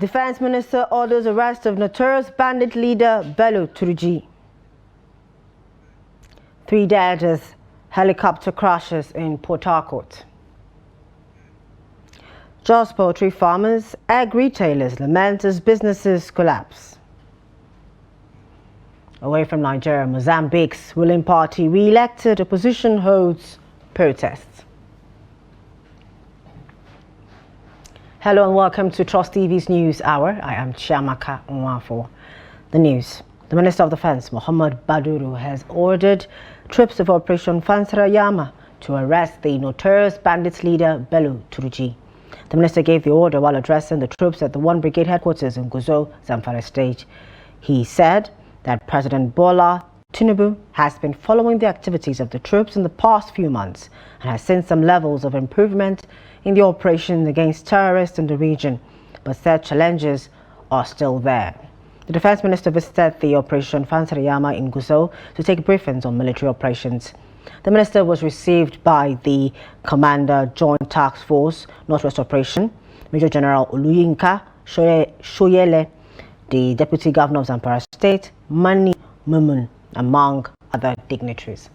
Defense Minister orders arrest of notorious bandit leader Bello Turji. 3 dead as helicopter crashes in Port Harcourt. Jos poultry farmers, egg retailers lament as businesses collapse. Away from Nigeria, Mozambique's ruling party re-elected opposition holds protests. Hello and welcome to Trust TV's News Hour. I am Chiamaka Nwafo. The news. The Minister of Defense, Muhammad Baduru, has ordered troops of Operation Fansarayama to arrest the notorious bandits leader Bello Turji. The minister gave the order while addressing the troops at the 1 Brigade headquarters in Gusau, Zamfara State. He said that President Bola Tinubu has been following the activities of the troops in the past few months and has seen some levels of improvement in the operation against terrorists in the region, but said challenges are still there. The Defense Minister visited the Operation Fansarayama in Gusau to take briefings on military operations. The minister was received by the Commander Joint Task Force Northwest Operation, Major General Oluyinka Shoyele, the Deputy Governor of Zamfara State, Mani Mumun, among other dignitaries.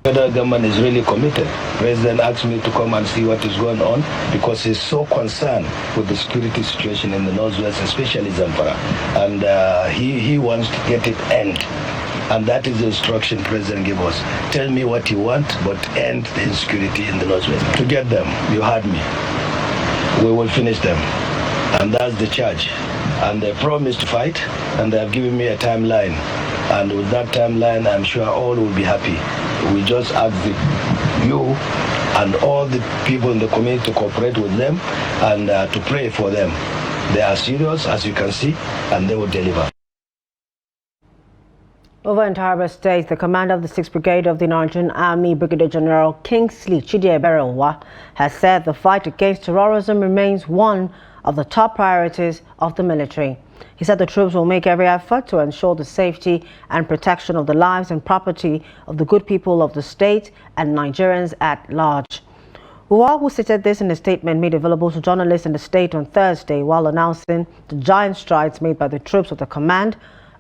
The federal government is really committed. The President asked me to come and see what is going on because he's so concerned with the security situation in the Northwest, especially Zamfara. And he wants to get it end. And that is the instruction the President gave us. Tell me what you want, but end the insecurity in the Northwest. To get them, you heard me. We will finish them. And that's the charge. And they promised to fight, and they have given me a timeline. And with that timeline, I'm sure all will be happy. We just ask you and all the people in the community to cooperate with them and to pray for them. They are serious, as you can see, and they will deliver. Over in Taraba State, the commander of the 6th Brigade of the Nigerian Army, Brigadier General Kingsley Chidambaram, has said the fight against terrorism remains one of the top priorities of the military. He said the troops will make every effort to ensure the safety and protection of the lives and property of the good people of the state and Nigerians at large. Uwa, who stated this in a statement made available to journalists in the state on Thursday while announcing the giant strides made by the troops of the command,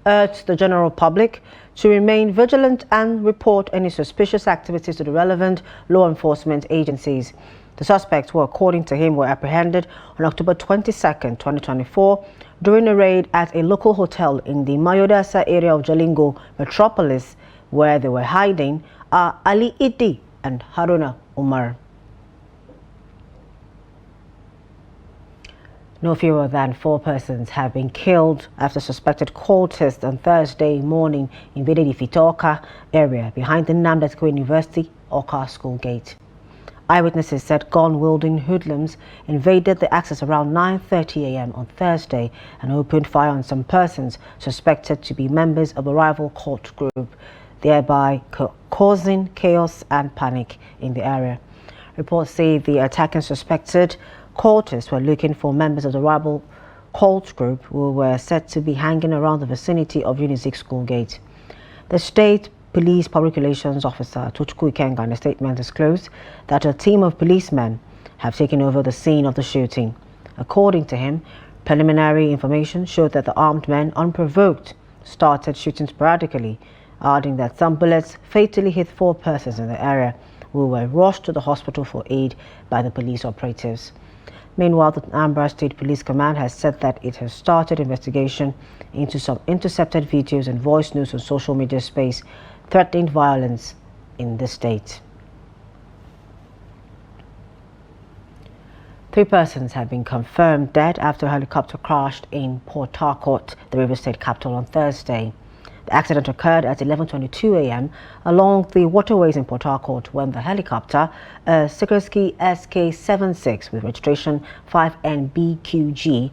urged the general public to remain vigilant and report any suspicious activities to the relevant law enforcement agencies. The suspects who, according to him, were apprehended on October 22nd, 2024, during a raid at a local hotel in the Mayodasa area of Jalingo metropolis, where they were hiding, are Ali Idi and Haruna Umar. No fewer than 4 persons have been killed after suspected cultists on Thursday morning in Vededi Fitoka area behind the Nnamdi Azikiwe University Oka School Gate. Eyewitnesses said gun-wielding hoodlums invaded the access around 9:30 a.m. on Thursday and opened fire on some persons suspected to be members of a rival cult group, thereby causing chaos and panic in the area. Reports say the attacking suspected cultists were looking for members of the rival cult group who were said to be hanging around the vicinity of UNICEF School Gate. The state Police Public Relations Officer Tuchukwu Ikenga in a statement disclosed that a team of policemen have taken over the scene of the shooting. According to him, preliminary information showed that the armed men, unprovoked, started shooting sporadically, adding that some bullets fatally hit 4 persons in the area who were rushed to the hospital for aid by the police operatives. Meanwhile, the Anambra State Police Command has said that it has started investigation into some intercepted videos and voice notes on social media space threatening violence in the state. 3 persons have been confirmed dead after a helicopter crashed in Port Harcourt, the River State capital, on Thursday. The accident occurred at 11:22 a.m. along the waterways in Port Harcourt when the helicopter, a Sikorsky SK-76 with registration 5NBQG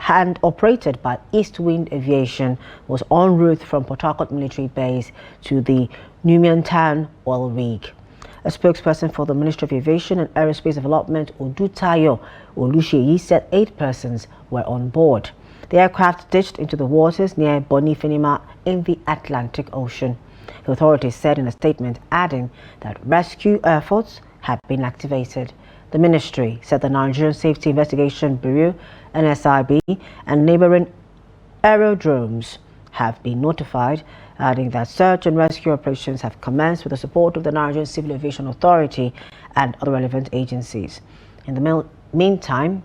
and operated by East Wind Aviation, was en route from Port Harcourt Military Base to the Numiantan oil rig. A spokesperson for the Ministry of Aviation and Aerospace Development, Odutayo Olusheyi, said 8 persons were on board. The aircraft ditched into the waters near Bonifinima in the Atlantic Ocean. The authorities said in a statement, adding that rescue efforts have been activated. The ministry said the Nigerian Safety Investigation Bureau, NSIB, and neighboring aerodromes have been notified, adding that search and rescue operations have commenced with the support of the Nigerian Civil Aviation Authority and other relevant agencies. In the meantime,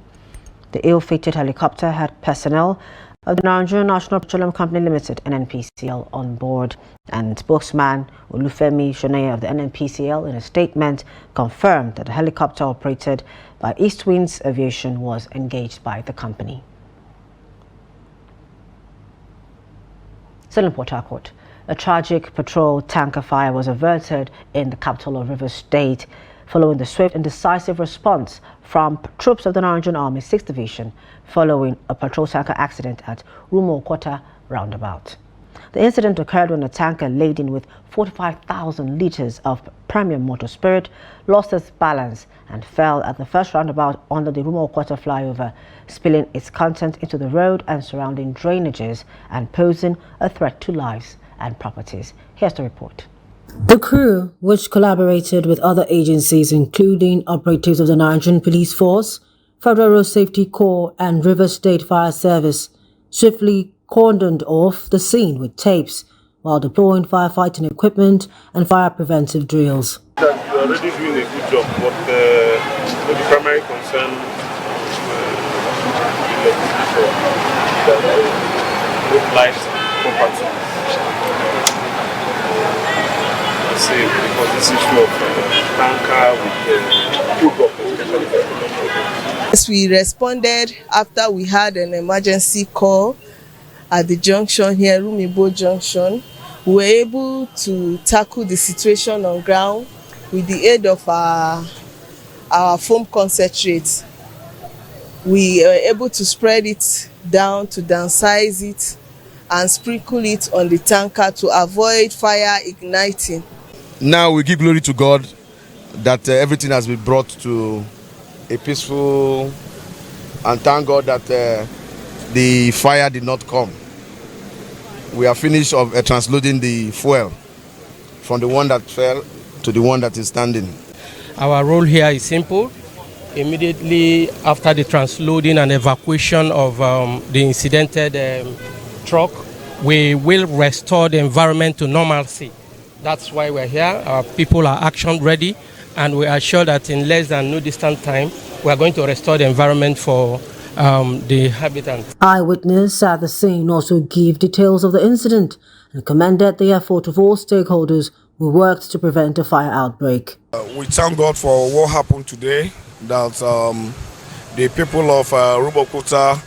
the ill-fated helicopter had personnel of the Nigerian National Petroleum Company Limited (NNPCL) on board, and spokesman Olufemi Shoneye of the NNPCL in a statement confirmed that the helicopter operated by East Winds Aviation was engaged by the company. Still in Port Harcourt, a tragic patrol tanker fire was averted in the capital of Rivers State following the swift and decisive response from troops of the Nigerian Army 6th Division following a patrol tanker accident at Rumokota roundabout. The incident occurred when a tanker laden with 45,000 litres of premium motor spirit lost its balance and fell at the first roundabout under the Rumokota flyover, spilling its content into the road and surrounding drainages and posing a threat to lives and properties. Here's the report. The crew, which collaborated with other agencies including operatives of the Nigerian Police Force, Federal Road Safety Corps and Rivers State Fire Service, swiftly cordoned off the scene with tapes while deploying firefighting equipment and fire preventive drills. You're already doing a good job, but the primary concern with lives and property. Because this issue of tanker with food especially. Yes, we responded after we had an emergency call at the junction here, Rumibo Junction. We were able to tackle the situation on ground with the aid of our foam concentrate. We were able to spread it down, to downsize it, and sprinkle it on the tanker to avoid fire igniting. Now we give glory to God that everything has been brought to a peaceful, and thank God that the fire did not come. We are finished of transloading the fuel from the one that fell to the one that is standing. Our role here is simple. Immediately after the transloading and evacuation of the incidented truck, we will restore the environment to normalcy. That's why we're here. Our people are action ready, and we are sure that in less than no distant time, we are going to restore the environment for the inhabitants. Eyewitness at the scene also gave details of the incident and commended the effort of all stakeholders who worked to prevent a fire outbreak. We thank God for what happened today, that the people of Rumokota,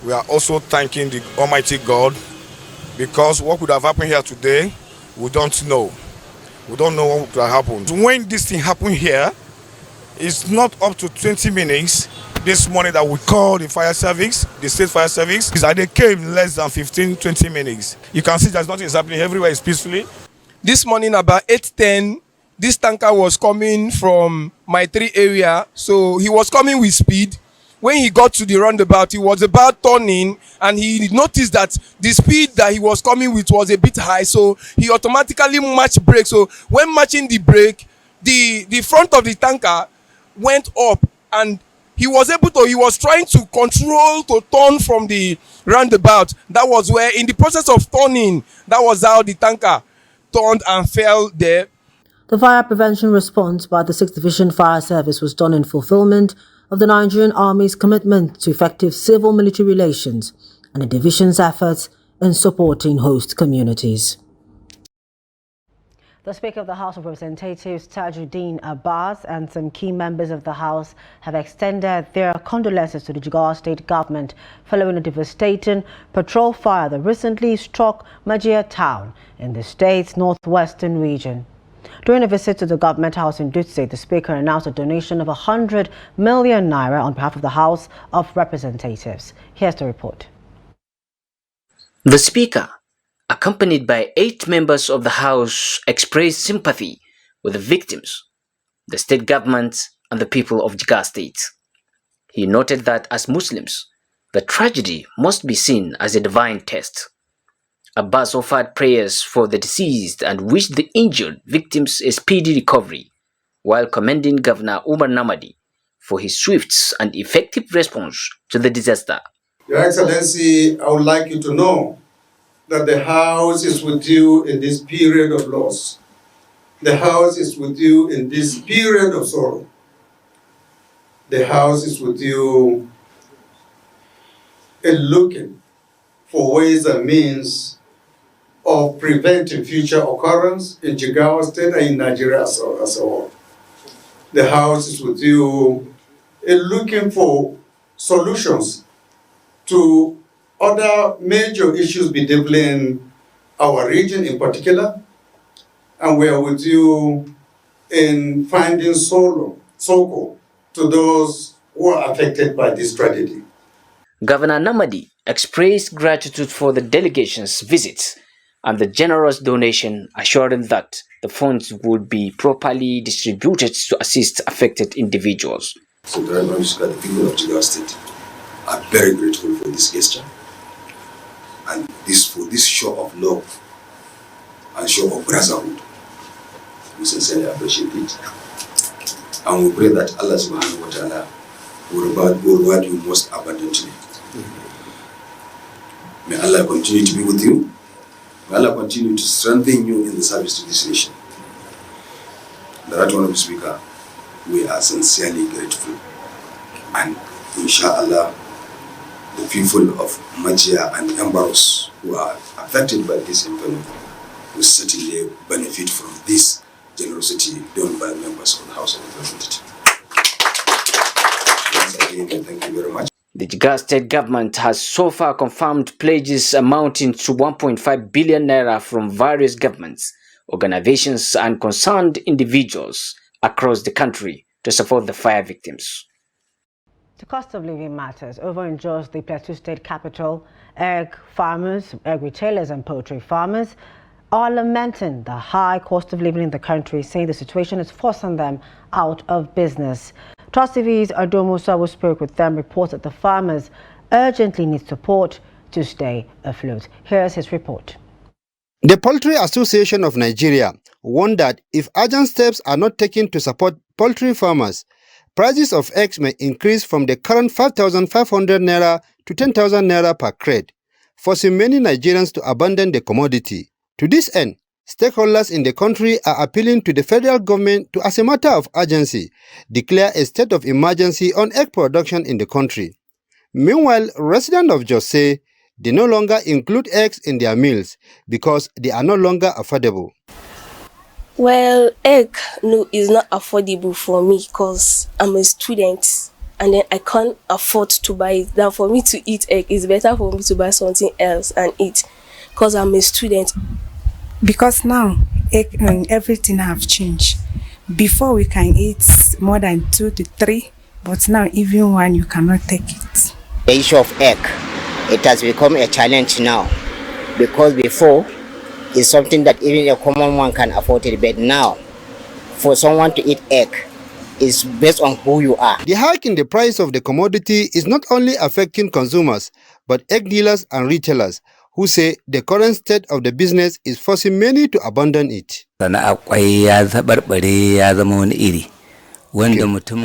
we are also thanking the Almighty God, because what could have happened here today, we don't know. We don't know what could have happened. When this thing happened here, it's not up to 20 minutes this morning that we called the fire service, the state fire service, and they came in less than 15-20 minutes. You can see that nothing is happening, everywhere is peacefully. This morning about 8:10, this tanker was coming from my 3 area, so he was coming with speed. When he got to the roundabout, he was about turning, and he noticed that the speed that he was coming with was a bit high, so he automatically matched brake. So when matching the brake, the front of the tanker went up, and he was trying to control to turn from the roundabout. That was where, in the process of turning, that was how the tanker turned and fell there. The fire prevention response by the 6th Division Fire Service was done in fulfillment of the Nigerian Army's commitment to effective civil-military relations and the division's efforts in supporting host communities. The Speaker of the House of Representatives, Tajuddin Abbas, and some key members of the House have extended their condolences to the Jigawa State government following a devastating patrol fire that recently struck Majia town in the state's northwestern region. During a visit to the government house in Dutse, the Speaker announced a donation of 100 million naira on behalf of the House of Representatives. Here's the report. The Speaker, accompanied by 8 members of the House, expressed sympathy with the victims, the state government, and the people of Jigawa State. He noted that as Muslims, the tragedy must be seen as a divine test. Abbas offered prayers for the deceased and wished the injured victims a speedy recovery, while commending Governor Umar Namadi for his swift and effective response to the disaster. Your Excellency, I would like you to know that the House is with you in this period of loss. The House is with you in this period of sorrow. The House is with you in looking for ways and means of preventing future occurrence in Jigawa State and in Nigeria as a whole. The House is with you in looking for solutions to other major issues bedeviling our region in particular, and we are with you in finding succor to those who are affected by this tragedy. Governor Namadi expressed gratitude for the delegation's visit and the generous donation, assuring that the funds would be properly distributed to assist affected individuals. So the people of Jigawa State are very grateful for this gesture and for this show of love and show of brotherhood. We sincerely appreciate it. And we pray that Allah subhanahu wa ta'ala will reward you most abundantly. May Allah continue to be with you. May Allah continue to strengthen you in the service to this nation. The Right Honorable Speaker, we are sincerely grateful. And inshallah, the people of Majia and Ambaros who are affected by this incident will certainly benefit from this generosity done by members of the House of Representatives. Once again, thank you very much. The Jigawa State government has so far confirmed pledges amounting to 1.5 billion naira from various governments, organizations, and concerned individuals across the country to support the fire victims. The cost of living matters over in Jos, the Plateau State capital. Egg farmers, egg retailers, and poultry farmers are lamenting the high cost of living in the country, saying the situation is forcing them out of business. Trust TV's Adomo Sawo spoke with them, reports that the farmers urgently need support to stay afloat. Here's his report. The Poultry Association of Nigeria warned that if urgent steps are not taken to support poultry farmers, prices of eggs may increase from the current 5,500 naira to 10,000 naira per crate, forcing many Nigerians to abandon the commodity. To this end, stakeholders in the country are appealing to the federal government to, as a matter of urgency, declare a state of emergency on egg production in the country. Meanwhile, residents of Jos say they no longer include eggs in their meals because they are no longer affordable. Well, egg is not affordable for me because I'm a student and then I can't afford to buy it. Now for me to eat egg, it's better for me to buy something else and eat because I'm a student. Because now everything have changed. Before we can eat more than 2 to 3, but now even 1 you cannot take it. The issue of egg, it has become a challenge now, because before it's something that even a common one can afford it, but now for someone to eat egg is based on who you are. The hike in the price of the commodity is not only affecting consumers but egg dealers and retailers, who say the current state of the business is forcing many to abandon it.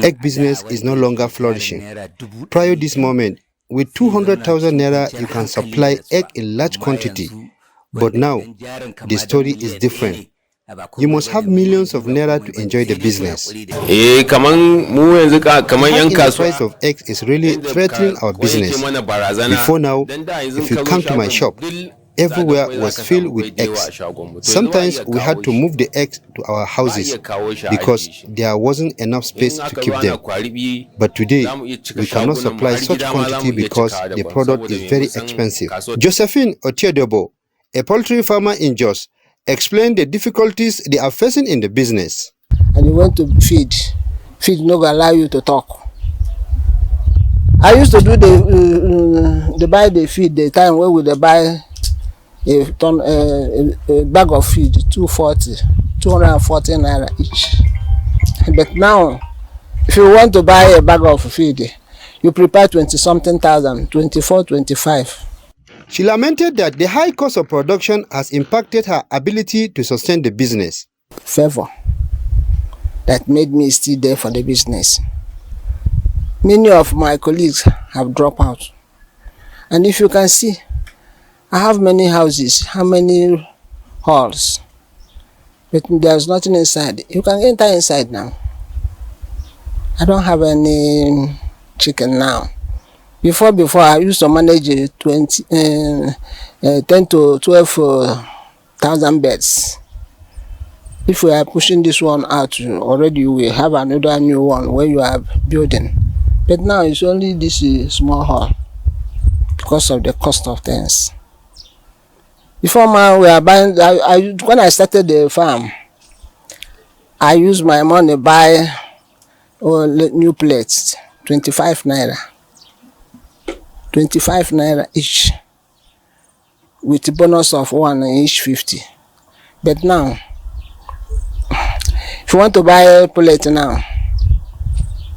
Egg business is no longer flourishing. Prior this moment, with 200,000 naira, you can supply egg in large quantity. But now, the story is different. You must have millions of naira to enjoy the business. The price of eggs is really threatening our business. Before now, if you come to my shop, everywhere was filled with eggs. Sometimes we had to move the eggs to our houses because there wasn't enough space to keep them. But today, we cannot supply such quantity because the product is very expensive. Josephine Otiedobo, a poultry farmer in Jos, explained the difficulties they are facing in the business. And you want to feed no allow you to talk. I used to do the buy the feed the time where we buy a bag of feed 240 naira each. But now, if you want to buy a bag of feed, you prepare 20-something thousand, 24, 25. She lamented that the high cost of production has impacted her ability to sustain the business. Favor that made me still there for the business. Many of my colleagues have dropped out. And if you can see, I have many houses, how many halls, but there's nothing inside. You can enter inside now. I don't have any chicken now. Before I used to manage 10 to 12,000 beds. If we are pushing this one out, already we have another new one where you are building. But now it's only this small hall because of the cost of things. Before now we are buying, when I started the farm, I used my money buy new plates, 25 naira. 25 naira each, with a bonus of one each 50. But now, if you want to buy a plate now,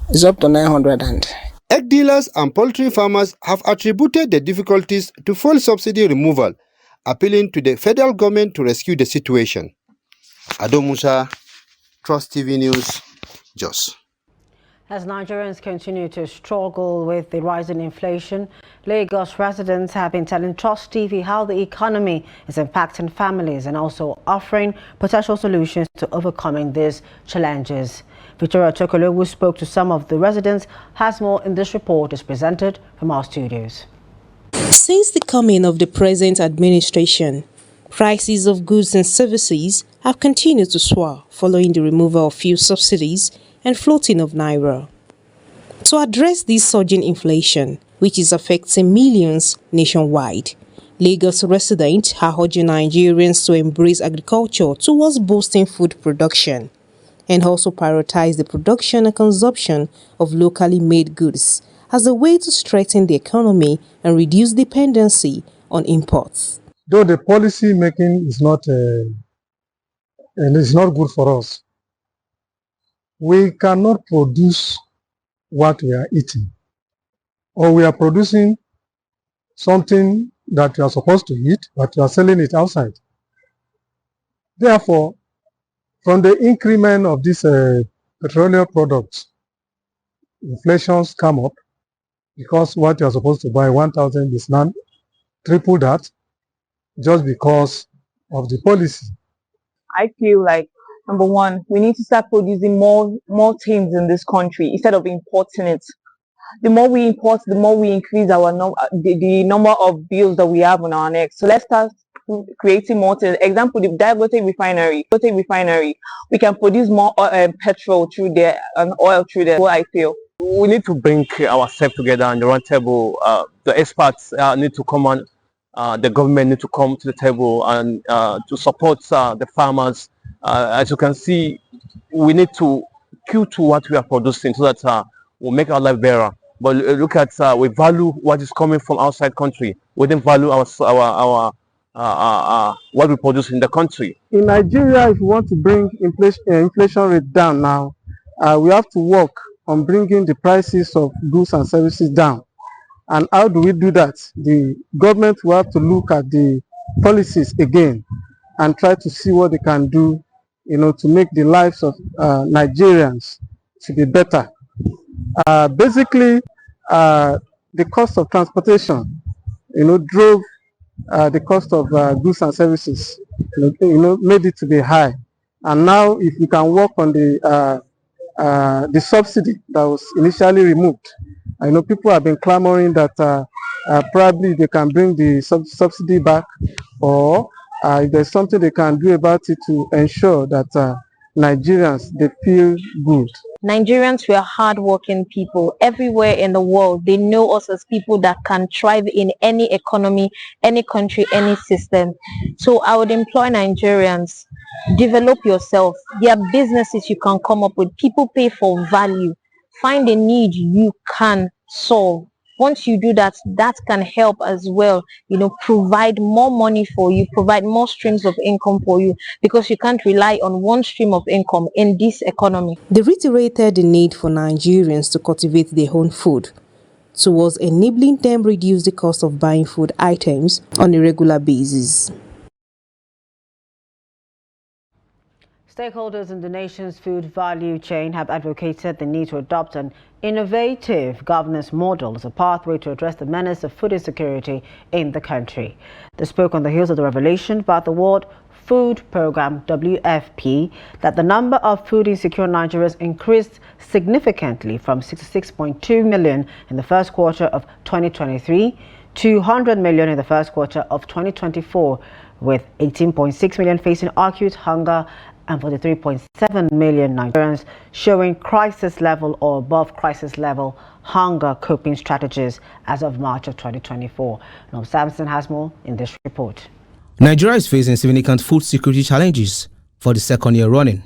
it's up to 900 and. Egg dealers and poultry farmers have attributed the difficulties to fuel subsidy removal, appealing to the federal government to rescue the situation. Ado Musa, Trust TV News, Jos. As Nigerians continue to struggle with the rising inflation, Lagos residents have been telling Trust TV how the economy is impacting families and also offering potential solutions to overcoming these challenges. Victoria Chokolo, who spoke to some of the residents, has more in this report is presented from our studios. Since the coming of the present administration, prices of goods and services have continued to soar following the removal of fuel subsidies and floating of naira. To address this surging inflation, which is affecting millions nationwide, Lagos residents are urging Nigerians to embrace agriculture towards boosting food production and also prioritize the production and consumption of locally made goods as a way to strengthen the economy and reduce dependency on imports. Though the policy making is not good for us, we cannot produce what we are eating, or we are producing something that we are supposed to eat, but we are selling it outside. Therefore, from the increment of these petroleum products, inflations come up because what you are supposed to buy 1,000 is now triple that just because of the policy. I feel like, number one, we need to start producing more things in this country instead of importing it. The more we import, the more we increase our the number of bills that we have on our necks. So let's start creating more things. Example, the Dangote refinery. We can produce more petrol through there and oil through there. What I feel. We need to bring ourselves together on the round table. The experts need to come on. The government need to come to the table and to support the farmers. As you can see, we need to queue to what we are producing so that we'll make our life better. But look at we value what is coming from outside country. We didn't value our what we produce in the country. In Nigeria, if you want to bring inflation rate down now, we have to work on bringing the prices of goods and services down. And how do we do that? The government will have to look at the policies again and try to see what they can do, to make the lives of Nigerians to be better. Basically, the cost of transportation, drove the cost of goods and services, made it to be high. And now, if we can work on the subsidy that was initially removed, I know people have been clamoring that probably they can bring the subsidy back, or if there's something they can do about it to ensure that Nigerians, they feel good. Nigerians, we are hardworking people. Everywhere in the world, they know us as people that can thrive in any economy, any country, any system. So I would employ Nigerians, develop yourself. There are businesses you can come up with. People pay for value. Find a need you can solve. Once you do that, that can help as well, provide more money for you, provide more streams of income for you, because you can't rely on one stream of income in this economy. They reiterated the need for Nigerians to cultivate their own food towards enabling them reduce the cost of buying food items on a regular basis. Stakeholders in the nation's food value chain have advocated the need to adopt an innovative governance model as a pathway to address the menace of food insecurity in the country. They spoke on the heels of the revelation by the World Food Programme WFP that the number of food insecure Nigerians increased significantly from 66.2 million in the first quarter of 2023 to 100 million in the first quarter of 2024, with 18.6 million facing acute hunger and 43.7 million Nigerians showing crisis level or above crisis level hunger coping strategies as of March of 2024. Now, Samson has more in this report. Nigeria is facing significant food security challenges for the second year running.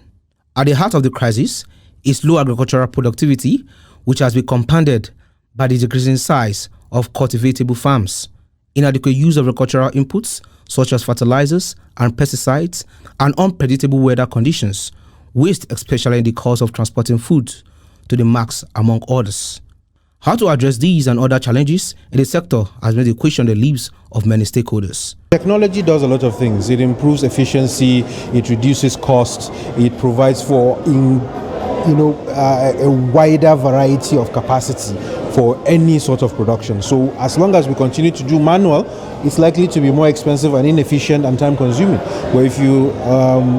At the heart of the crisis is low agricultural productivity, which has been compounded by the decreasing size of cultivatable farms, inadequate use of agricultural inputs such as fertilizers and pesticides, and unpredictable weather conditions, waste especially in the cost of transporting food to the markets, among others. How to address these and other challenges in the sector has made the question on the lips of many stakeholders. Technology does a lot of things. It improves efficiency, it reduces costs, it provides for a wider variety of capacity for any sort of production. So as long as we continue to do manual, it's likely to be more expensive and inefficient and time consuming. But if you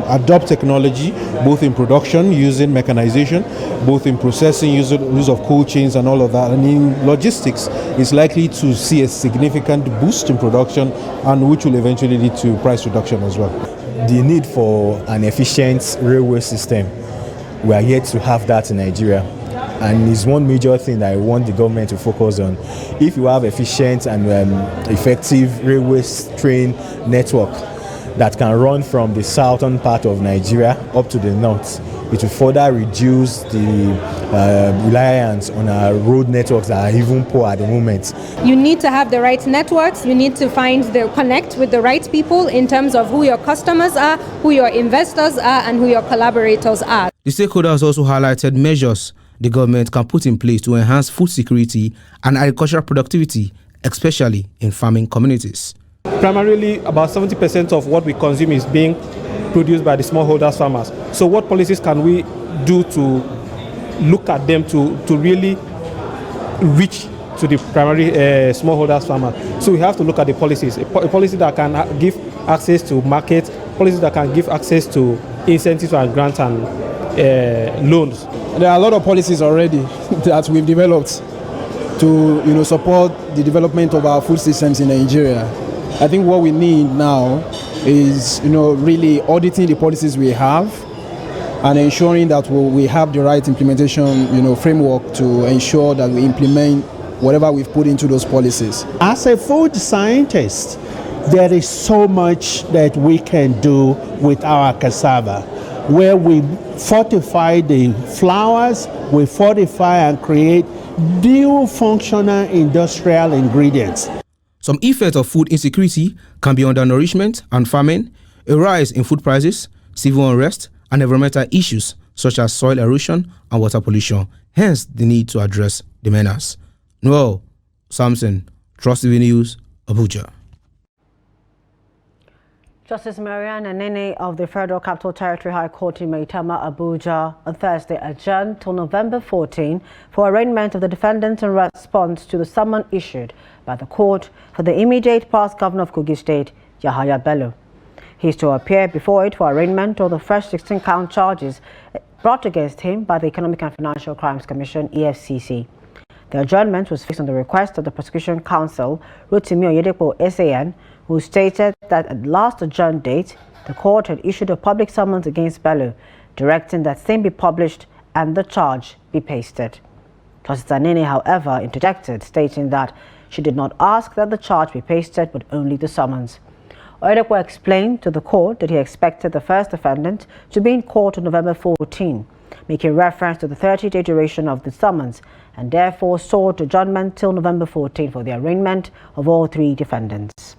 adopt technology, both in production using mechanization, both in processing use of cold chains and all of that, and in logistics, it's likely to see a significant boost in production, and which will eventually lead to price reduction as well. The need for an efficient railway system, we are yet to have that in Nigeria, and it's one major thing that I want the government to focus on. If you have efficient and effective railway train network that can run from the southern part of Nigeria up to the north, it will further reduce the reliance on our road networks that are even poor at the moment. You need to have the right networks. You need to connect with the right people in terms of who your customers are, who your investors are, and who your collaborators are. The stakeholders also highlighted measures the government can put in place to enhance food security and agricultural productivity, especially in farming communities. Primarily, about 70% of what we consume is being produced by the smallholders farmers. So what policies can we do to look at them to really reach to the primary smallholders farmers? So we have to look at the policies, a policy that can give access to market, policies that can give access to incentives and grants and loans. There are a lot of policies already that we've developed to support the development of our food systems in Nigeria. I think what we need now is really auditing the policies we have and ensuring that we have the right implementation framework to ensure that we implement whatever we've put into those policies. As a food scientist, there is so much that we can do with our cassava, where we fortify the flours, we fortify and create new functional industrial ingredients. Some effects of food insecurity can be undernourishment and famine, a rise in food prices, civil unrest, and environmental issues such as soil erosion and water pollution, hence the need to address the menace. Noel Samson, Trust TV News, Abuja. Justice Marian Anene of the Federal Capital Territory High Court in Maitama, Abuja, on Thursday adjourned till November 14 for arraignment of the defendants in response to the summons issued by the court for the immediate past governor of Kogi State, Yahaya Bello. He is to appear before it for arraignment of the fresh 16-count charges brought against him by the Economic and Financial Crimes Commission, EFCC. The adjournment was fixed on the request of the prosecution counsel, Rotimi Oyedepo SAN, who stated that at last adjourned date, the court had issued a public summons against Bello, directing that same be published and the charge be pasted. Justice Anene, however, interjected, stating that she did not ask that the charge be pasted, but only the summons. Oyedepo explained to the court that he expected the first defendant to be in court on November 14, making reference to the 30-day duration of the summons, and therefore sought adjournment till November 14 for the arraignment of all three defendants.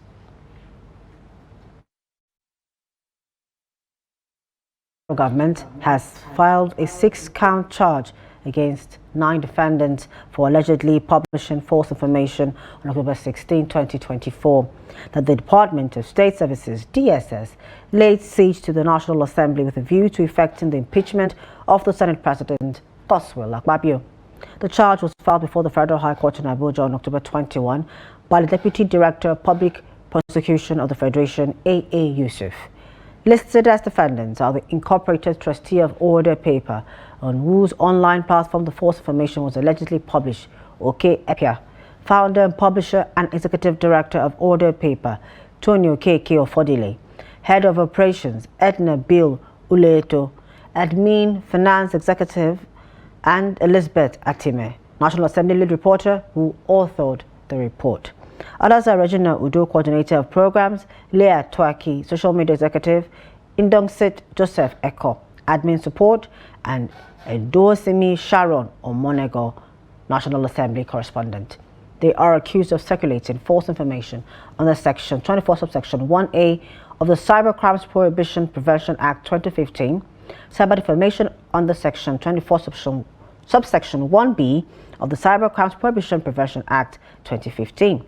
The government has filed a 6-count charge against 9 defendants for allegedly publishing false information on October 16, 2024, that the Department of State Services, DSS, laid siege to the National Assembly with a view to effecting the impeachment of the Senate President, Godswill Akpabio. The charge was filed before the Federal High Court in Abuja on October 21 by the Deputy Director of Public Prosecution of the Federation, A.A. Yusuf. Listed as defendants are the Incorporated Trustee of Order paper, on whose online platform the false information was allegedly published, Oke Epia, founder and publisher and executive director of Order paper, Tony Okeke Ofodile, head of operations, Edna Bill Uleto, admin, finance executive, and Elizabeth Atime, National Assembly lead reporter who authored the report. Others are Regina Udo, coordinator of programs, Leah Twaki, social media executive, Indongsit Joseph Eko, admin support, and Edosimi Sharon Omonego, National Assembly correspondent. They are accused of circulating false information under Section 24 subsection 1A of the Cybercrimes Prohibition Prevention Act 2015, cyber defamation under Section 24 subsection 1B of the Cybercrimes Prohibition Prevention Act 2015,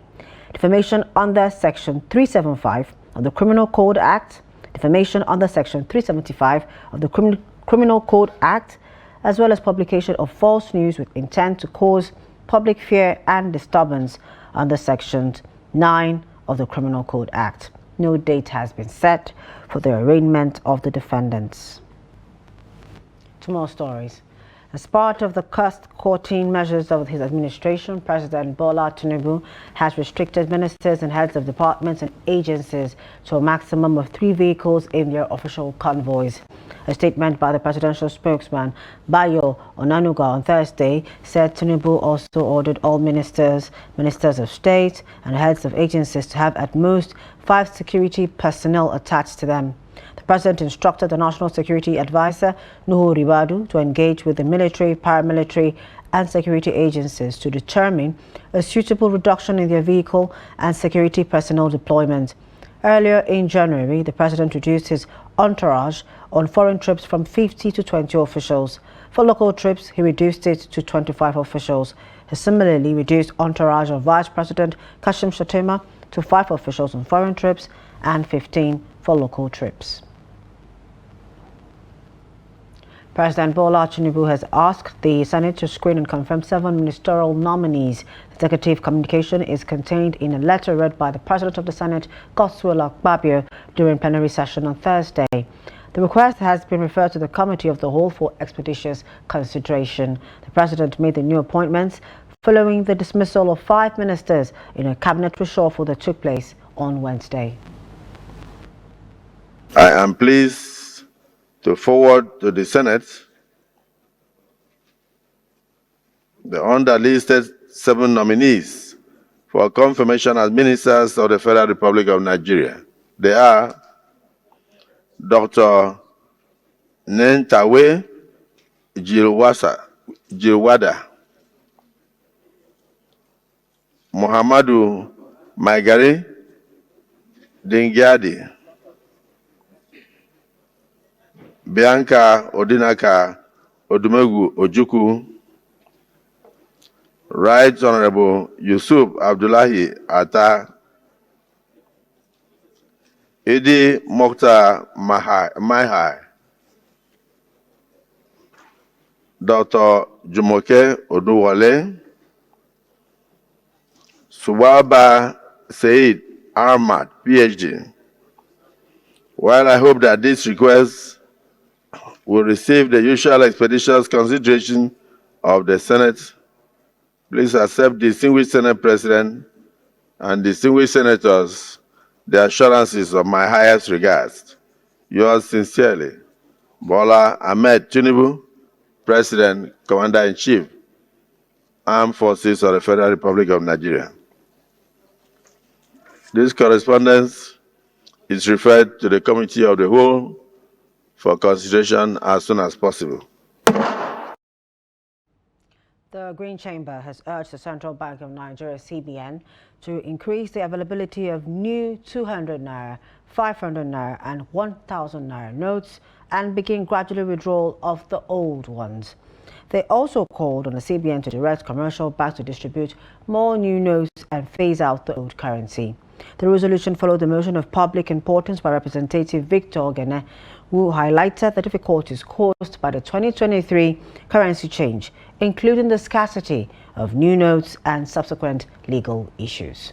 defamation under Section 375 of the Criminal Code Act, defamation under Section 375 of the Criminal Code Act, as well as publication of false news with intent to cause public fear and disturbance under Section 9 of the Criminal Code Act. No date has been set for the arraignment of the defendants. Two more stories. As part of the cost-cutting measures of his administration, President Bola Tinubu has restricted ministers and heads of departments and agencies to a maximum of 3 vehicles in their official convoys. A statement by the presidential spokesman, Bayo Onanuga, on Thursday said Tinubu also ordered all ministers of state, and heads of agencies to have at most 5 security personnel attached to them. The President instructed the National Security Advisor, Nuhu Ribadu, to engage with the military, paramilitary and security agencies to determine a suitable reduction in their vehicle and security personnel deployment. Earlier in January, the President reduced his entourage on foreign trips from 50 to 20 officials. For local trips, he reduced it to 25 officials. He similarly reduced entourage of Vice President Kashim Shettima to 5 officials on foreign trips and 15 for local trips. President Bola Tinubu has asked the Senate to screen and confirm 7 ministerial nominees. Executive communication is contained in a letter read by the President of the Senate, Godswill Akpabio, during plenary session on Thursday. The request has been referred to the Committee of the Whole for expeditious consideration. The President made the new appointments following the dismissal of 5 ministers in a cabinet reshuffle that took place on Wednesday. I am pleased to forward to the Senate the underlisted 7 nominees for confirmation as ministers of the Federal Republic of Nigeria. They are Dr. Nentawe Jilwada, Muhammadu Maigari Dingyadi, Bianca Odinaka Odumegu Ojukwu, Right Honorable Yusuf Abdullahi Atta, Idi Mokhtar Mahai, Dr. Jumoke Oduwale, Suwaba Said Ahmad, PhD. While I hope that this request will receive the usual expeditious consideration of the Senate, please accept, distinguished Senate President and distinguished senators, the assurances of my highest regards. Yours sincerely, Bola Ahmed Tinubu, President, Commander-in-Chief, Armed Forces of the Federal Republic of Nigeria. This correspondence is referred to the Committee of the Whole for consideration as soon as possible. The Green Chamber has urged the Central Bank of Nigeria, CBN, to increase the availability of new 200 Naira, 500 Naira and 1,000 Naira notes and begin gradual withdrawal of the old ones. They also called on the CBN to direct commercial banks to distribute more new notes and phase out the old currency. The resolution followed the motion of public importance by Representative Victor Ogene, who highlighted the difficulties caused by the 2023 currency change, including the scarcity of new notes and subsequent legal issues.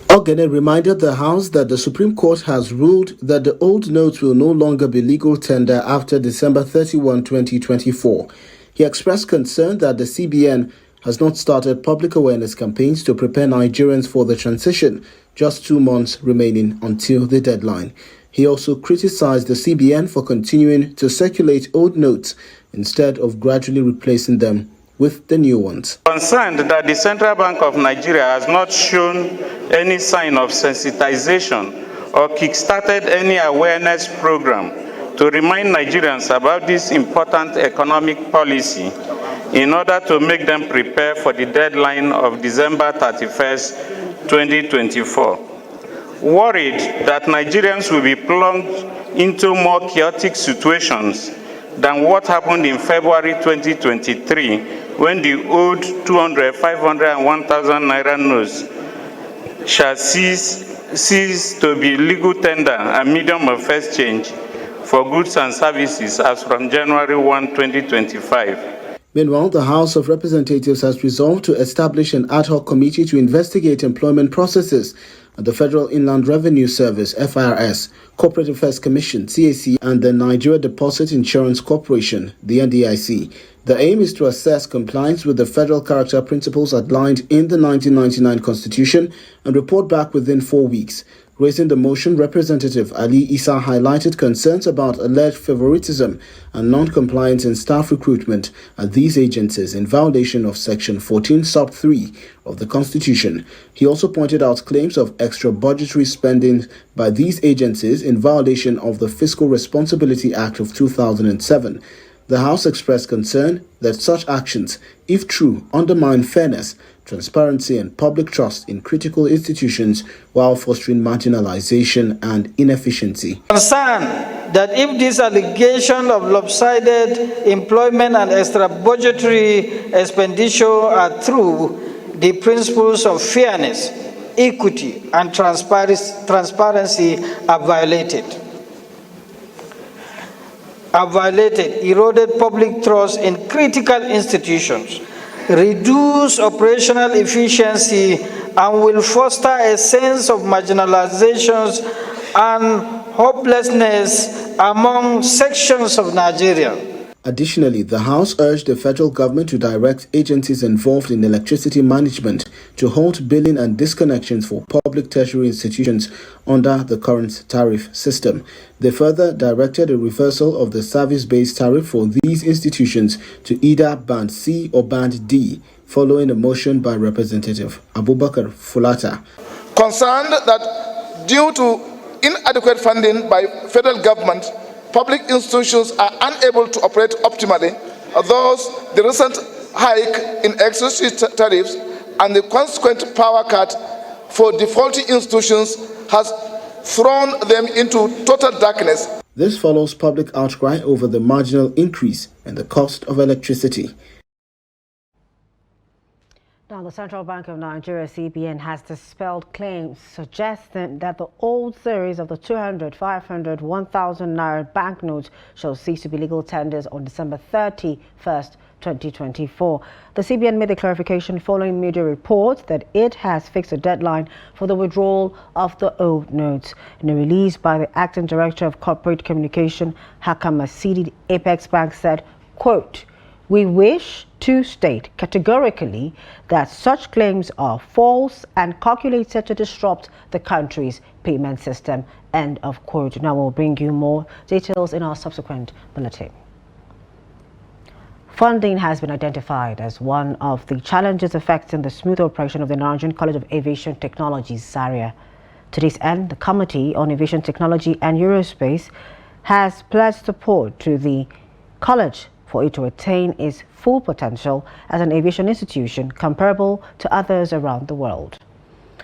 Ogene reminded the House that the Supreme Court has ruled that the old notes will no longer be legal tender after December 31, 2024. He expressed concern that the CBN has not started public awareness campaigns to prepare Nigerians for the transition, just 2 months remaining until the deadline. He also criticized the CBN for continuing to circulate old notes instead of gradually replacing them with the new ones. Concerned that the Central Bank of Nigeria has not shown any sign of sensitization or kickstarted any awareness program to remind Nigerians about this important economic policy in order to make them prepare for the deadline of December 31st, 2024. Worried that Nigerians will be plunged into more chaotic situations than what happened in February 2023, when the old 200, 500, and 1,000 naira notes shall cease to be legal tender and medium of exchange for goods and services as from January 1, 2025. Meanwhile, the House of Representatives has resolved to establish an ad hoc committee to investigate employment processes at the Federal Inland Revenue Service, FIRS, Corporate Affairs Commission, CAC, and the Nigeria Deposit Insurance Corporation, the NDIC. The aim is to assess compliance with the federal character principles outlined in the 1999 Constitution and report back within 4 weeks. Raising the motion, Representative Ali Issa highlighted concerns about alleged favoritism and non-compliance in staff recruitment at these agencies in violation of Section 14 Sub 3 of the Constitution. He also pointed out claims of extra budgetary spending by these agencies in violation of the Fiscal Responsibility Act of 2007. The House expressed concern that such actions, if true, undermine fairness, transparency and public trust in critical institutions while fostering marginalization and inefficiency. Concerned that if this allegation of lopsided employment and extra budgetary expenditure are true, the principles of fairness, equity and transparency are violated, eroded public trust in critical institutions, reduce operational efficiency, and will foster a sense of marginalizations and hopelessness among sections of Nigeria. Additionally, the House urged the federal government to direct agencies involved in electricity management to halt billing and disconnections for public tertiary institutions under the current tariff system. They further directed a reversal of the service-based tariff for these institutions to either Band C or Band D, following a motion by Representative Abubakar Fulata. Concerned that due to inadequate funding by federal government, public institutions are unable to operate optimally. Thus, the recent hike in electricity tariffs and the consequent power cut for defaulting institutions has thrown them into total darkness. This follows public outcry over the marginal increase in the cost of electricity. Now, the Central Bank of Nigeria, CBN, has dispelled claims suggesting that the old series of the 200, 500, 1,000 naira banknotes shall cease to be legal tenders on December 31st, 2024. The CBN made the clarification following media reports that it has fixed a deadline for the withdrawal of the old notes. In a release by the Acting Director of Corporate Communication, Hakama Sidi, Apex Bank said, quote, "We wish to state categorically that such claims are false and calculated to disrupt the country's payment system." End of quote. Now we'll bring you more details in our subsequent bulletin. Funding has been identified as one of the challenges affecting the smooth operation of the Nigerian College of Aviation Technology, Zara. To this end, the Committee on Aviation Technology and Aerospace has pledged support to the college for it to attain its full potential as an aviation institution comparable to others around the world.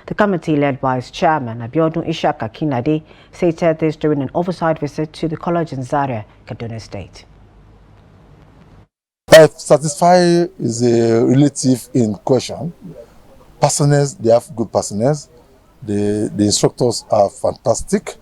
The committee, led by its chairman, Abiodun Ishaka Kinade, stated this during an oversight visit to the college in Zara, Kaduna State. satisfied is a relative in question. Personnel, they have good personnel. The instructors are fantastic.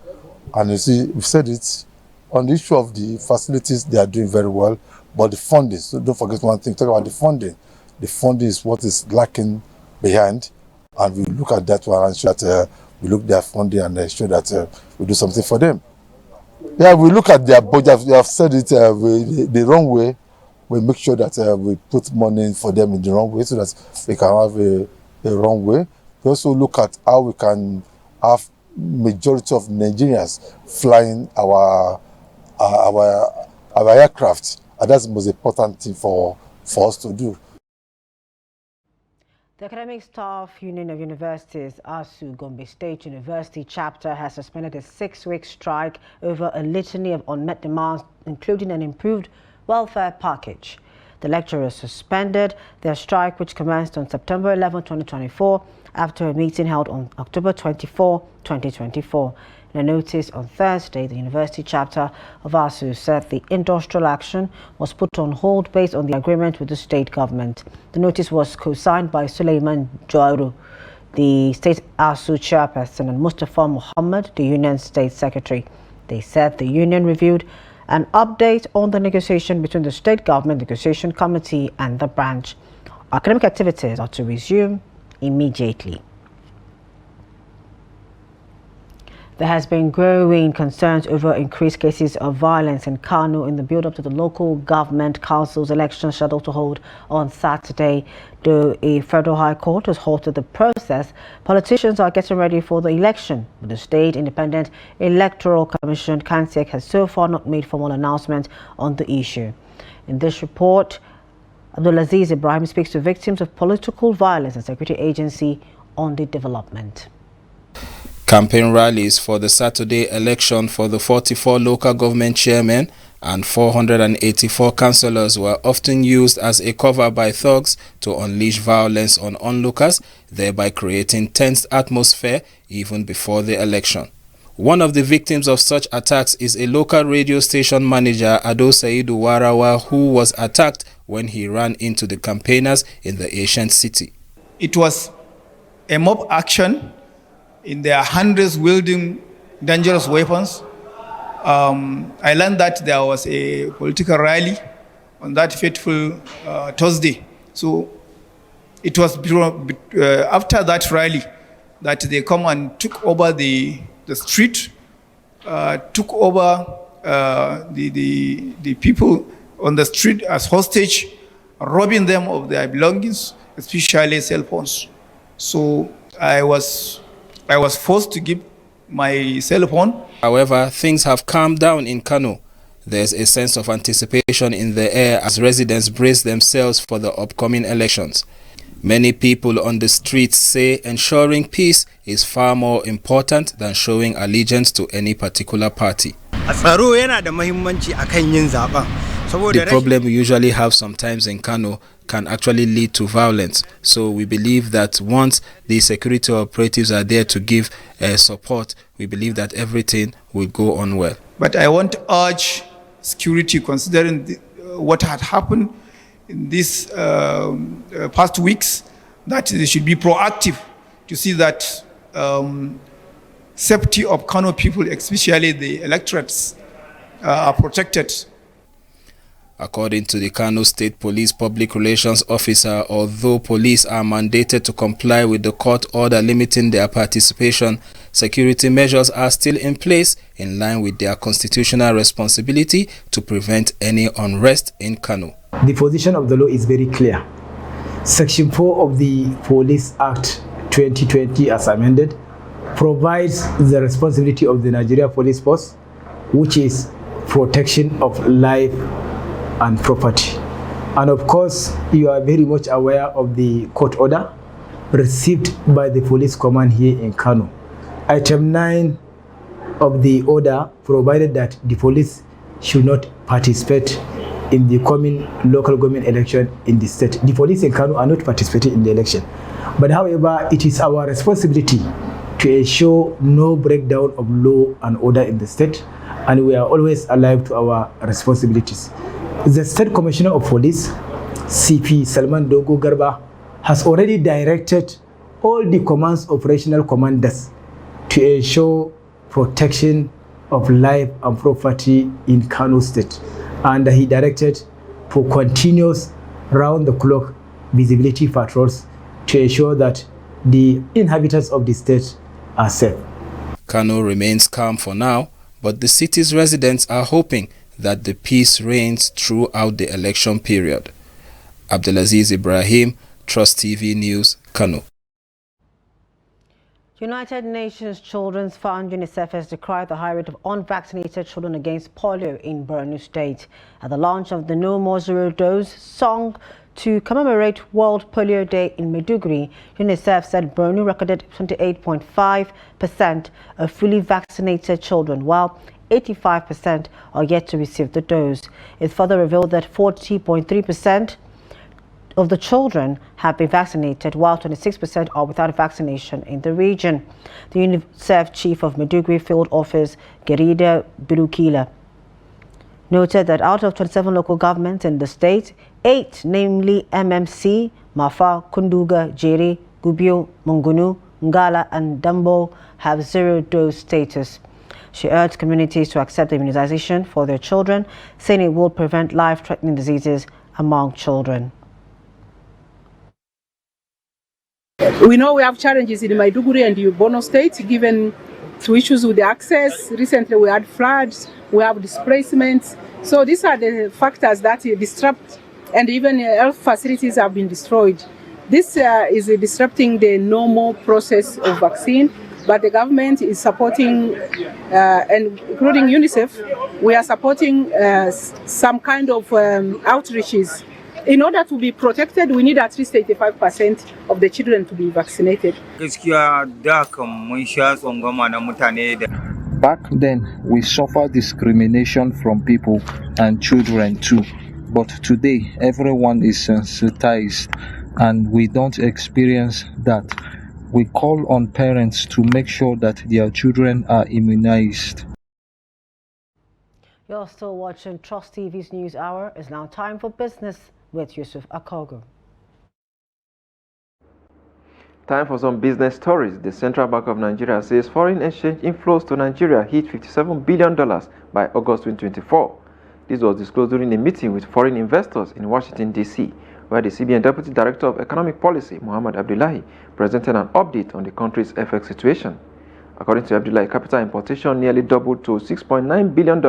And you see, we've said it, on the issue of the facilities, they are doing very well. But the funding, so don't forget one thing, talk about the funding. The funding is what is lacking behind. And we look at that one and ensure that we look at their funding and ensure that we do something for them. Yeah, we look at their budget. We have said it the wrong way. We make sure that we put money for them in the wrong way so that they can have a wrong way. We also look at how we can have majority of Nigerians flying our aircraft, and that's the most important thing for us to do. The Academic Staff Union of Universities, ASUG, Gombe State University chapter has suspended a 6-week strike over a litany of unmet demands, including an improved welfare package. The lecturers suspended their strike, which commenced on September 11, 2024, after a meeting held on October 24, 2024. In a notice on Thursday, the university chapter of ASUG said the industrial action was put on hold based on the agreement with the state government. The notice was co-signed by Suleiman Joiru, the state ASUG chairperson, and Mustafa Muhammad, the union state secretary. They said the union reviewed an update on the negotiation between the state government negotiation committee and the branch. Academic activities are to resume immediately. There has been growing concerns over increased cases of violence in Kano in the build-up to the local government council's election scheduled to hold on Saturday. Though a federal high court has halted the process, politicians are getting ready for the election. But the State Independent Electoral Commission, (KANSEC), has so far not made formal announcement on the issue. In this report, Abdulaziz Ibrahim speaks to victims of political violence and security agency on the development. Campaign rallies for the Saturday election for the 44 local government chairmen and 484 councillors were often used as a cover by thugs to unleash violence on onlookers, thereby creating tense atmosphere even before the election. One of the victims of such attacks is a local radio station manager, Ado Saidu Warawa, who was attacked when he ran into the campaigners in the ancient city. It was a mob action in their hundreds wielding dangerous weapons. I learned that there was a political rally on that fateful Thursday. So it was after that rally that they come and took over the street, took over the people on the street as hostage, robbing them of their belongings, especially cell phones. So I was forced to give my cell phone. However, things have calmed down in Kano. There's a sense of anticipation in the air as residents brace themselves for the upcoming elections. Many people on the streets say ensuring peace is far more important than showing allegiance to any particular party. The problem we usually have sometimes in Kano can actually lead to violence. So we believe that once the security operatives are there to give support, we believe that everything will go on well. But I want to urge security, considering what had happened in these past weeks, that they should be proactive to see that safety of Kano people, especially the electorates, are protected. According to the Kano State Police Public Relations Officer, although police are mandated to comply with the court order limiting their participation, security measures are still in place in line with their constitutional responsibility to prevent any unrest in Kano. The position of the law is very clear. Section 4 of the Police Act 2020 as amended provides the responsibility of the Nigeria Police Force, which is protection of life and property. And of course, you are very much aware of the court order received by the police command here in Kano. Item 9 of the order provided that the police should not participate in the coming local government election in the state. The police in Kano are not participating in the election. But however, it is our responsibility to ensure no breakdown of law and order in the state, and we are always alive to our responsibilities. The State Commissioner of Police CP Salman Dogo Garba, has already directed all the command's operational commanders to ensure protection of life and property in Kano State. And he directed for continuous round-the-clock visibility patrols to ensure that the inhabitants of the state are safe. Kano remains calm for now, but the city's residents are hoping that the peace reigns throughout the election period. Abdulaziz Ibrahim, Trust TV News, Kano. United Nations Children's Fund UNICEF has decried the high rate of unvaccinated children against polio in Borno State. At the launch of the No More Zero Dose song to commemorate World Polio Day in Maiduguri, UNICEF said Borno recorded 28.5% of fully vaccinated children, while 85% are yet to receive the dose. It further revealed that 40.3% of the children have been vaccinated, while 26% are without vaccination in the region. The UNICEF chief of Maiduguri Field Office, Gerida Birukila, noted that out of 27 local governments in the state, 8, namely MMC, Mafa, Kunduga, Jere, Gubio, Mungunu, Ngala and Dambo, have zero-dose status. She urged communities to accept the immunization for their children, saying it will prevent life-threatening diseases among children. We know we have challenges in Maiduguri and Borno State, given to issues with the access. Recently we had floods, we have displacements. So these are the factors that disrupt, and even health facilities have been destroyed. This is disrupting the normal process of vaccine, but the government is supporting, and including UNICEF, we are supporting some kind of outreaches. In order to be protected, we need at least 85% of the children to be vaccinated. Back then, we suffered discrimination from people and children too. But today, everyone is sensitized and we don't experience that. We call on parents to make sure that their children are immunized. You're still watching Trust TV's News Hour. It's now time for business with Yusuf Akogo. Time for some business stories. The Central Bank of Nigeria says foreign exchange inflows to Nigeria hit $57 billion by August 2024. This was disclosed during a meeting with foreign investors in Washington, D.C., where the CBN Deputy Director of Economic Policy, Muhammad Abdullahi, presented an update on the country's FX situation. According to Abdullahi, capital importation nearly doubled to $6.9 billion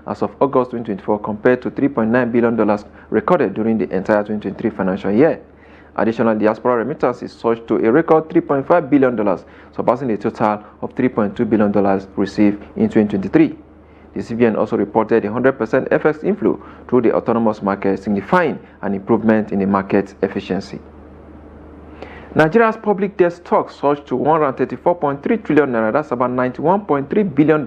as of August 2024 compared to $3.9 billion recorded during the entire 2023 financial year. Additional diaspora remittances surged to a record $3.5 billion, surpassing a total of $3.2 billion received in 2023. The CBN also reported a 100% FX inflow through the autonomous market, signifying an improvement in the market efficiency. Nigeria's public debt stock surged to 134.3 trillion naira, that's about $91.3 billion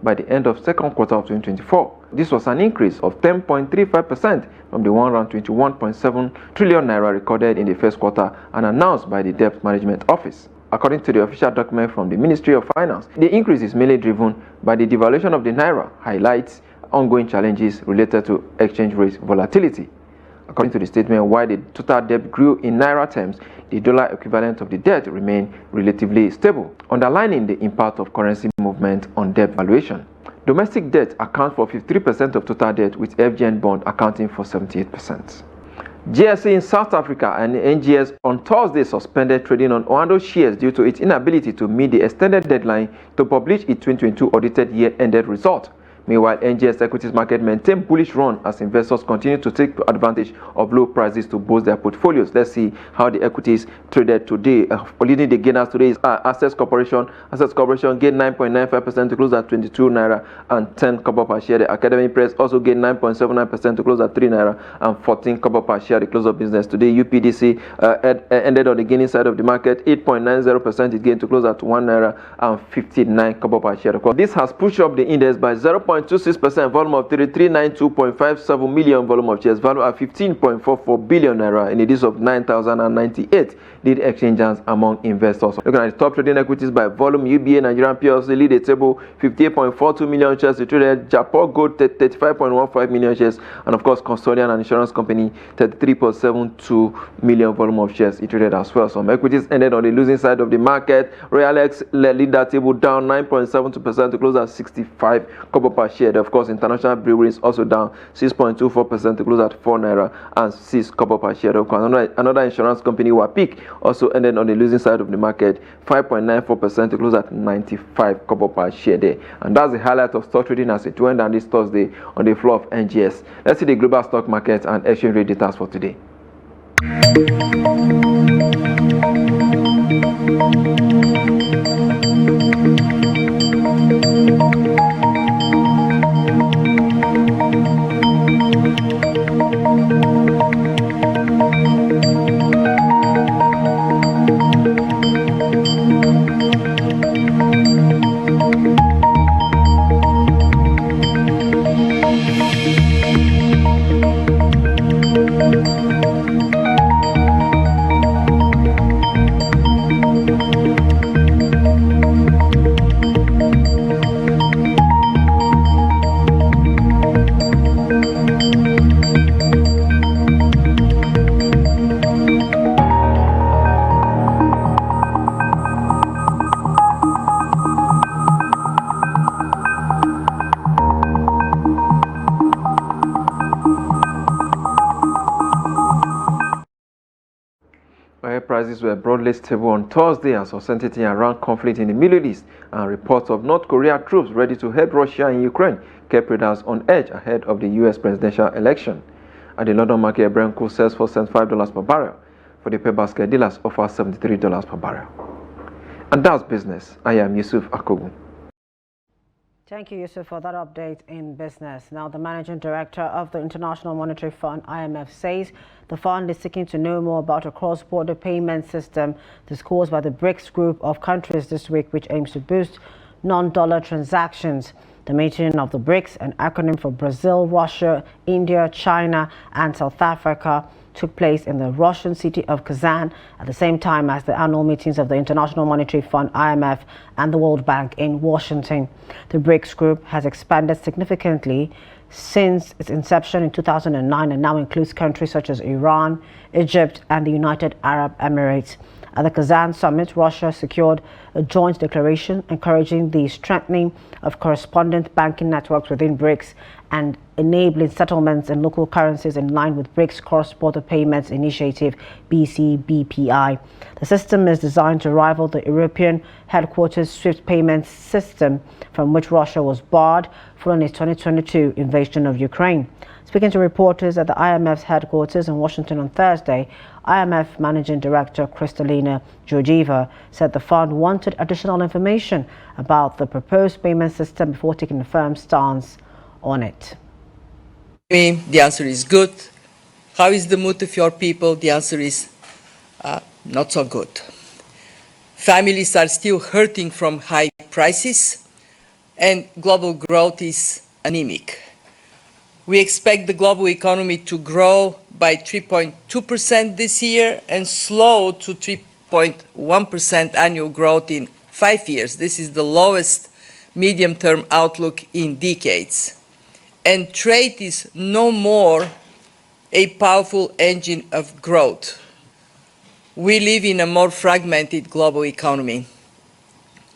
by the end of second quarter of 2024. This was an increase of 10.35% from the 121.7 trillion naira recorded in the first quarter and announced by the Debt Management Office. According to the official document from the Ministry of Finance, the increase is mainly driven by the devaluation of the naira, highlights ongoing challenges related to exchange rate volatility. According to the statement, while the total debt grew in naira terms, the dollar equivalent of the debt remained relatively stable, underlining the impact of currency movement on debt valuation. Domestic debt accounts for 53% of total debt, with FGN bond accounting for 78%. GSE in South Africa and NGS on Thursday suspended trading on Oando shares due to its inability to meet the extended deadline to publish its 2022 audited year-ended result. Meanwhile, NGS equities market maintained bullish run as investors continue to take advantage of low prices to boost their portfolios. Let's see how the equities traded today. Leading the gainers today is Access Corporation. Access Corporation gained 9.95% to close at 22 naira and 10 kobo per share. The Academic Press also gained 9.79% to close at 3 naira and 14 kobo per share. The close of business today, UPDC ended on the gaining side of the market, 8.90% it gained to close at 1 naira and 59 kobo per share. This has pushed up the index by 0.5% 0.26%, volume of 3392.57 million volume of shares, value at 15.44 billion naira in the days of 9,098 lead exchange hands among investors. Looking at the top trading equities by volume, UBA Nigerian PLC lead a table 58.42 million shares traded, Japan Gold 35.15 million shares, and of course custodian and insurance company 33.72 million volume of shares traded as well. Some equities ended on the losing side of the market. Royalex lead that table down 9.72% to close at 65 kobo per share. Of course, International Breweries also down 6.24% to close at 4 naira and 6 kobo per share. Of course, another insurance company, Wapik, also ended on the losing side of the market, 5.94% to close at 95 kobo per share there. And that's the highlight of stock trading as it went down this Thursday on the floor of NGS. Let's see the global stock market and exchange rate data for today. Oil prices were broadly stable on Thursday as uncertainty around conflict in the Middle East and reports of North Korea troops ready to help Russia in Ukraine kept traders on edge ahead of the U.S. presidential election. At the London market, Brent crude sells for $75 per barrel. For the pay basket, dealers offer $73 per barrel. And that's business. I am Yusuf Akogu. Thank you, Yusuf, for that update in business. Now, the managing director of the International Monetary Fund, IMF, says the fund is seeking to know more about a cross-border payment system disclosed by the BRICS group of countries this week, which aims to boost non-dollar transactions. The meeting of the BRICS, an acronym for Brazil, Russia, India, China, and South Africa, took place in the Russian city of Kazan at the same time as the annual meetings of the International Monetary Fund, IMF, and the World Bank in Washington. The BRICS group has expanded significantly since its inception in 2009 and now includes countries such as Iran, Egypt, and the United Arab Emirates. At the Kazan summit, Russia secured a joint declaration encouraging the strengthening of correspondent banking networks within BRICS and enabling settlements in local currencies in line with BRICS Cross-Border Payments Initiative, BCBPI. The system is designed to rival the European headquarters SWIFT payments system, from which Russia was barred following its 2022 invasion of Ukraine. Speaking to reporters at the IMF's headquarters in Washington on Thursday, IMF Managing Director Kristalina Georgieva said the fund wanted additional information about the proposed payment system before taking a firm stance on it. The answer is good. How is the mood of your people? The answer is not so good. Families are still hurting from high prices, and global growth is anemic. We expect the global economy to grow by 3.2% this year and slow to 3.1% annual growth in 5 years. This is the lowest medium-term outlook in decades. And trade is no more a powerful engine of growth. We live in a more fragmented global economy.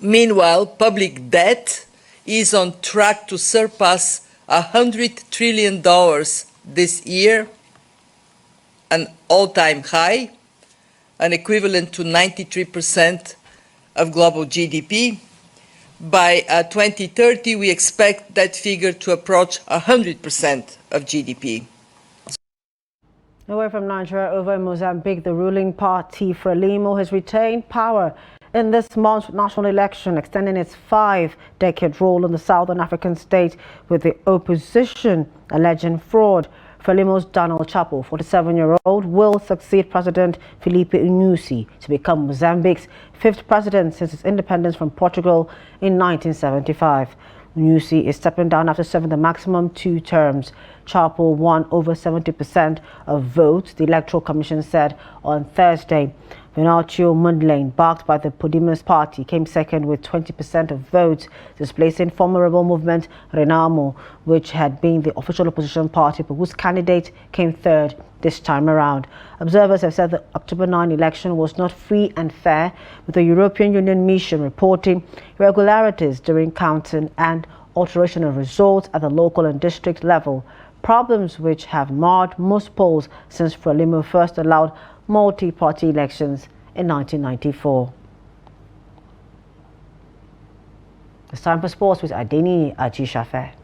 Meanwhile, public debt is on track to surpass $100 trillion this year, an all-time high, an equivalent to 93% of global GDP. By 2030, we expect that figure to approach 100% of GDP. Away from Nigeria, over in Mozambique, the ruling party Frelimo has retained power in this month's national election, extending its 5-decade rule in the southern African state, with the opposition alleging fraud. Frelimo's Donald Chapo, 47-year-old, will succeed President Filipe Nyusi to become Mozambique's 5th president since its independence from Portugal in 1975. Nyusi is stepping down after serving the maximum 2 terms. Chapo won over 70% of votes, the Electoral Commission said on Thursday. Venancio Mundlane, backed by the Podemos party, came second with 20% of votes, displacing former rebel movement Renamo, which had been the official opposition party, but whose candidate came third this time around. Observers have said the October 9 election was not free and fair, with the European Union mission reporting irregularities during counting and alteration of results at the local and district level, problems which have marred most polls since Frelimo first allowed multi-party elections in 1994. It's time for sports with Adeni Ajishafe.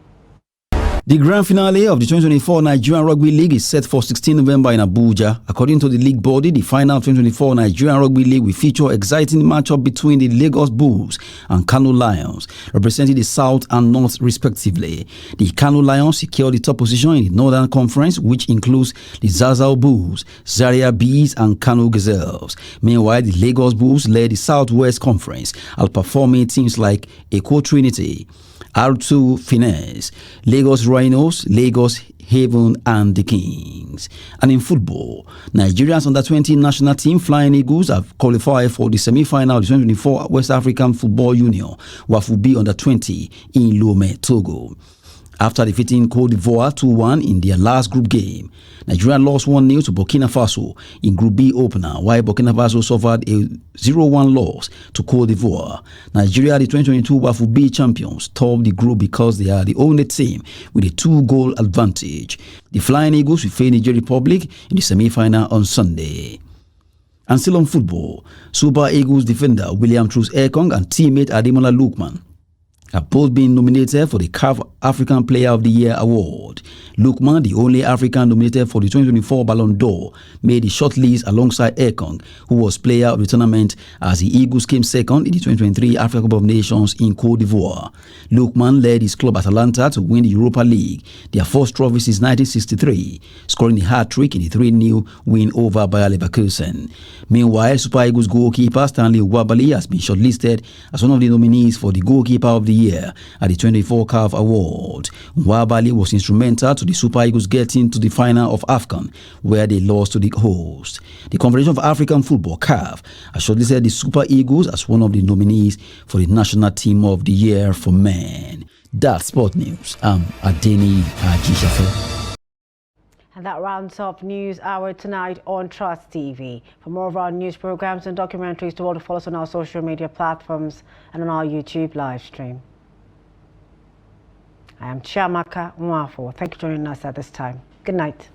The grand finale of the 2024 Nigerian Rugby League is set for 16 November in Abuja. According to the league body, the final 2024 Nigerian Rugby League will feature exciting matchup between the Lagos Bulls and Kano Lions, representing the South and North respectively. The Kano Lions secured the top position in the Northern Conference, which includes the Zaza Bulls, Zaria Bees and Kano Gazelles. Meanwhile, the Lagos Bulls led the Southwest Conference, outperforming teams like Eko Trinity, R2 Finesse, Lagos Rhinos, Lagos Haven and the Kings. And in football, Nigeria's under-20 national team Flying Eagles have qualified for the semi-final of the 2024 West African Football Union, WAFUB under-20 in Lome, Togo. After defeating Cote d'Ivoire 2-1 in their last group game, Nigeria lost 1-0 to Burkina Faso in Group B opener, while Burkina Faso suffered a 0-1 loss to Cote d'Ivoire. Nigeria, the 2022 WAFUB champions, topped the group because they are the only team with a 2-goal advantage. The Flying Eagles will face Nigeria Republic in the semi-final on Sunday. And still on football, Super Eagles defender William Truss Ekong and teammate Ademola Lookman have both been nominated for the CAF African Player of the Year award. Lookman, the only African nominated for the 2024 Ballon d'Or, made the shortlist alongside Ekong, who was player of the tournament as the Eagles came second in the 2023 Africa Cup of Nations in Cote d'Ivoire. Lookman led his club Atalanta to win the Europa League, their first trophy since 1963, scoring a hat-trick in the 3-0 win over Bayer Leverkusen. Meanwhile, Super Eagles goalkeeper Stanley Nwabali has been shortlisted as one of the nominees for the Goalkeeper of the Year at the 24 CAF Award. Nwabali was instrumental to the Super Eagles getting to the final of AFCON, where they lost to the host. The Confederation of African Football, CAF, has shortlisted the Super Eagles as one of the nominees for the National Team of the Year for Men. That's Sport News. I'm Adeni Ajishafe. And that rounds up News Hour tonight on Trust TV. For more of our news programs and documentaries, to all to follow us on our social media platforms and on our YouTube live stream. I am Chiamaka Nwafo. Thank you for joining us at this time. Good night.